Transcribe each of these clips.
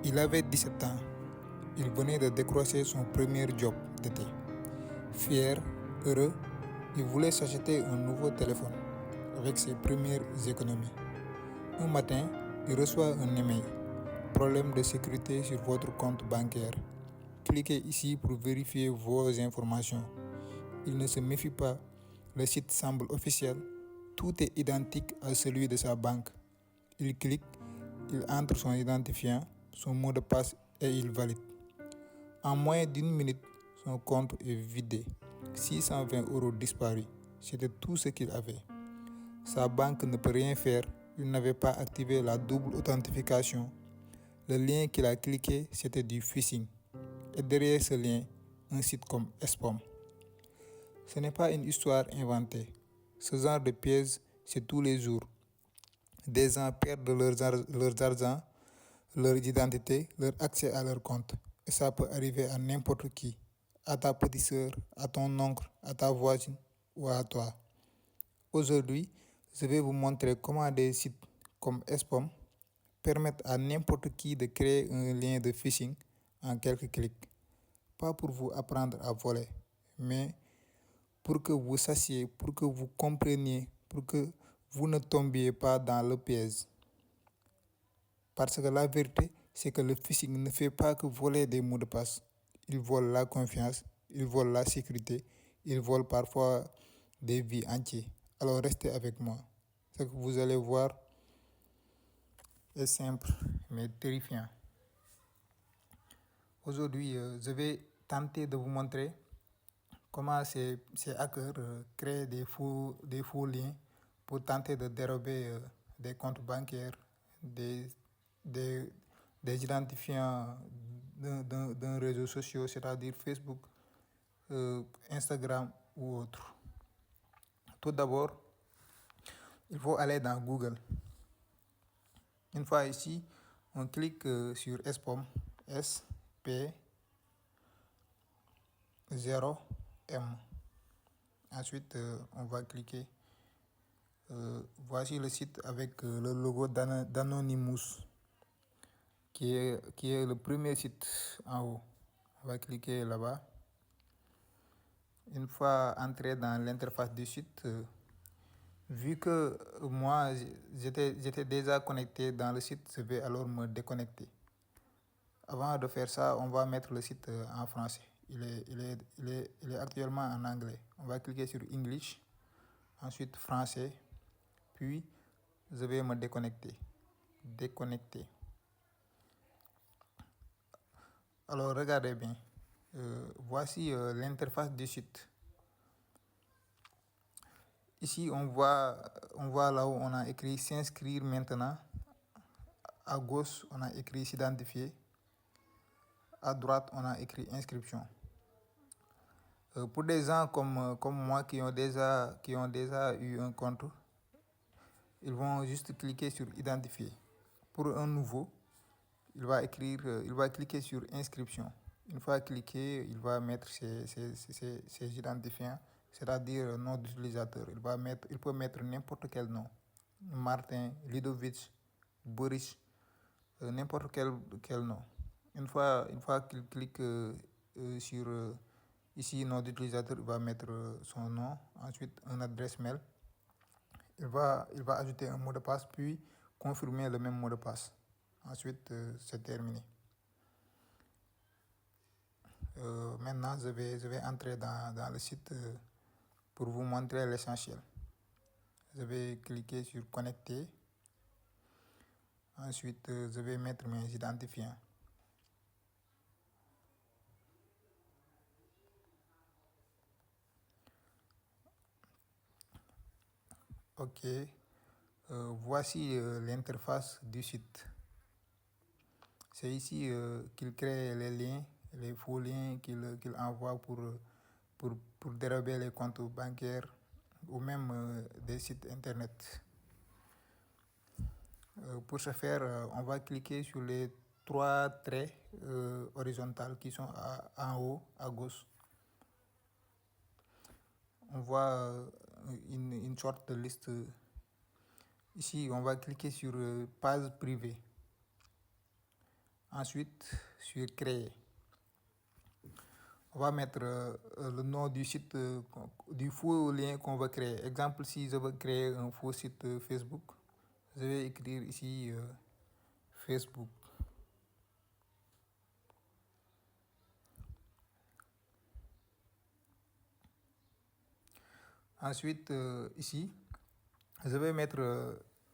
Il avait 17 ans. Il venait de décrocher son premier job d'été. Fier, heureux, il voulait s'acheter un nouveau téléphone avec ses premières économies. Un matin, il reçoit un email. Problème de sécurité sur votre compte bancaire. Cliquez ici pour vérifier vos informations. Il ne se méfie pas. Le site semble officiel. Tout est identique à celui de sa banque. Il clique, il entre son identifiant, son mot de passe et il valide. En moins d'une minute, son compte est vidé. 620 € disparus. C'était tout ce qu'il avait. Sa banque ne peut rien faire. Il n'avait pas activé la double authentification. Le lien qu'il a cliqué, c'était du phishing. Et derrière ce lien, un site comme Espom. Ce n'est pas une histoire inventée. Ce genre de piège, c'est tous les jours. Des gens perdent leur argent, leur identité, leur accès à leur compte. Et ça peut arriver à n'importe qui. À ta petite sœur, à ton oncle, à ta voisine ou à toi. Aujourd'hui, je vais vous montrer comment des sites comme Espom permettent à n'importe qui de créer un lien de phishing en quelques clics. Pas pour vous apprendre à voler, mais pour que vous sachiez, pour que vous compreniez, pour que vous ne tombiez pas dans le piège. Parce que la vérité, c'est que le phishing ne fait pas que voler des mots de passe. Il vole la confiance, il vole la sécurité, il vole parfois des vies entières. Alors restez avec moi. Ce que vous allez voir est simple, mais terrifiant. Aujourd'hui, je vais tenter de vous montrer comment ces hackers créent des faux liens pour tenter de dérober des comptes bancaires, des, des, des identifiants d'un réseau social, c'est-à-dire Facebook, Instagram ou autre. Tout d'abord, il faut aller dans Google. Une fois ici, on clique sur Espom, SP0M. Ensuite, on va cliquer. Voici le site avec le logo d'Anonymous, qui est le premier site en haut. On va cliquer là-bas. Une fois entré dans l'interface du site, vu que moi j'étais déjà connecté dans le site, je vais alors me déconnecter. Avant de faire ça, on va mettre le site en français. Il est actuellement en anglais. On va cliquer sur English, ensuite français, puis je vais me déconnecter. Déconnecter. Alors regardez bien. Voici l'interface du site. Ici, on voit là où on a écrit s'inscrire maintenant. À gauche, on a écrit s'identifier. À droite, on a écrit inscription. Pour des gens comme moi qui ont déjà eu un compte, ils vont juste cliquer sur identifier. Pour un nouveau, il va cliquer sur inscription. Une fois cliqué, il va mettre ses identifiants, c'est-à-dire nom d'utilisateur. Il peut mettre n'importe quel nom. Martin, Ludovic, Boris, n'importe quel nom. Une fois qu'il clique sur ici nom d'utilisateur, il va mettre son nom, ensuite une adresse mail. Il va ajouter un mot de passe, puis confirmer le même mot de passe. Ensuite, c'est terminé. Maintenant, je vais entrer dans le site pour vous montrer l'essentiel. Je vais cliquer sur connecter. Ensuite, je vais mettre mes identifiants. OK. Voici l'interface du site. C'est ici qu'il crée les liens, les faux liens qu'il envoie pour dérober les comptes bancaires ou même des sites internet. Pour ce faire, on va cliquer sur les trois traits horizontaux qui sont en haut à gauche. On voit une sorte de liste. Ici, on va cliquer sur page privée. Ensuite, sur créer. On va mettre le nom du site, du faux lien qu'on va créer. Exemple, si je veux créer un faux site Facebook, je vais écrire ici Facebook. Ensuite, ici, je vais mettre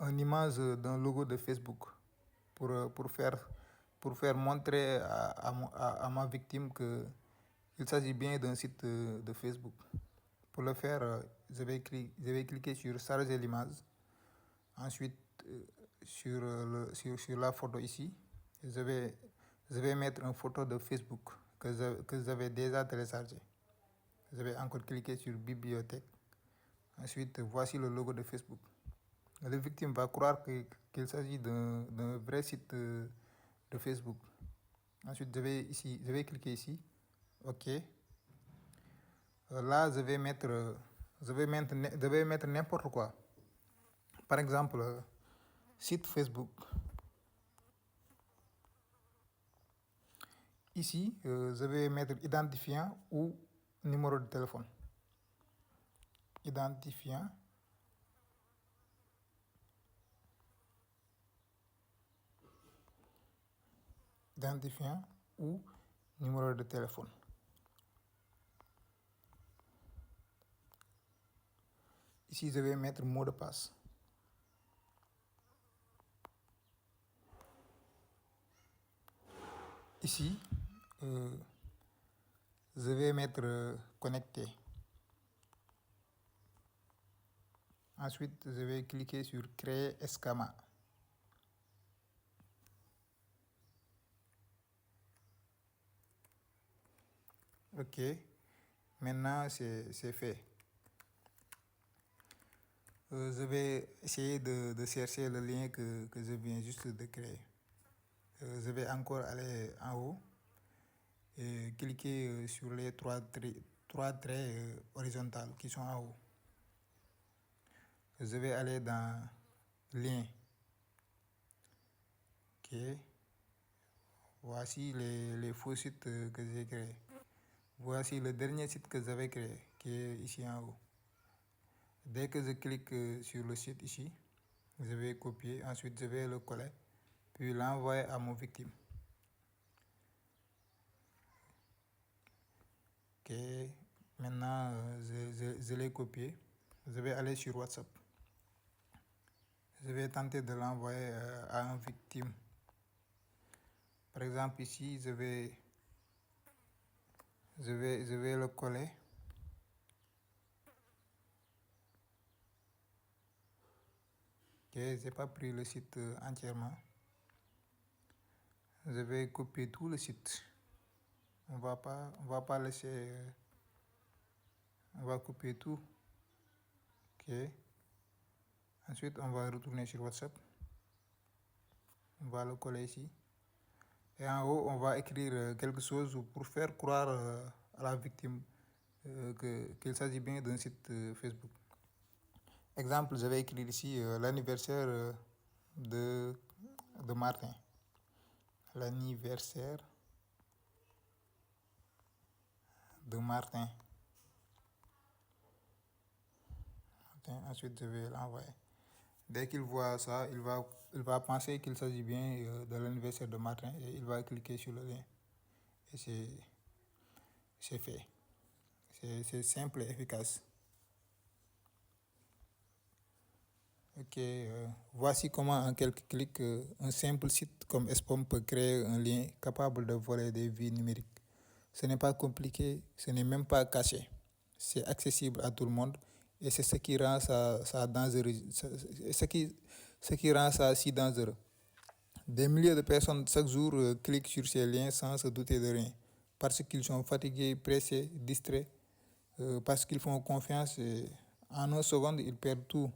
une image d'un logo de Facebook pour, euh, pour, faire, pour faire montrer à ma victime qu'il s'agit bien d'un site de Facebook. Pour le faire, je vais cliquer sur charger l'image. Ensuite, sur la photo ici, je vais, je vais mettre une photo de Facebook que j'avais déjà téléchargée. Je vais encore cliquer sur bibliothèque. Ensuite, voici le logo de Facebook. La victime va croire qu'il s'agit d'un vrai site de Facebook. Ensuite, je vais cliquer ici. OK. Là, je vais mettre n'importe quoi. Par exemple, site Facebook. Ici, je vais mettre identifiant ou numéro de téléphone. Identifiant. Identifiant ou numéro de téléphone. Ici, je vais mettre mot de passe. Ici, je vais mettre connecté. Ensuite, je vais cliquer sur créer escama. OK. Maintenant, c'est fait. Je vais essayer de chercher le lien que je viens juste de créer. Je vais encore aller en haut et cliquer sur les trois traits horizontaux qui sont en haut. Je vais aller dans lien. OK. Voici les faux sites que j'ai créés. Voici le dernier site que j'avais créé qui est ici en haut. Dès que je clique sur le site ici, je vais copier, ensuite je vais le coller, puis l'envoyer à mon victime. Ok, maintenant je l'ai copié. Je vais aller sur WhatsApp. Je vais tenter de l'envoyer à une victime. Par exemple ici, je vais le coller. Ok, j'ai pas pris le site entièrement. Je vais copier tout le site. On va pas laisser. On va copier tout. Ok. Ensuite, on va retourner sur WhatsApp. On va le coller ici. Et en haut, on va écrire quelque chose pour faire croire à la victime qu'il s'agit bien d'un site Facebook. Exemple, je vais écrire ici l'anniversaire de Martin. L'anniversaire de Martin. Ensuite, je vais l'envoyer. Dès qu'il voit ça, il va penser qu'il s'agit bien de l'anniversaire de Martin et il va cliquer sur le lien. Et c'est fait. C'est simple et efficace. Ok, voici comment en quelques clics un simple site comme Espom peut créer un lien capable de voler des vies numériques. Ce n'est pas compliqué, ce n'est même pas caché. C'est accessible à tout le monde et c'est ce qui rend ça dangereux, ce qui rend ça si dangereux. Des milliers de personnes chaque jour cliquent sur ces liens sans se douter de rien, parce qu'ils sont fatigués, pressés, distraits, parce qu'ils font confiance et en une seconde ils perdent tout.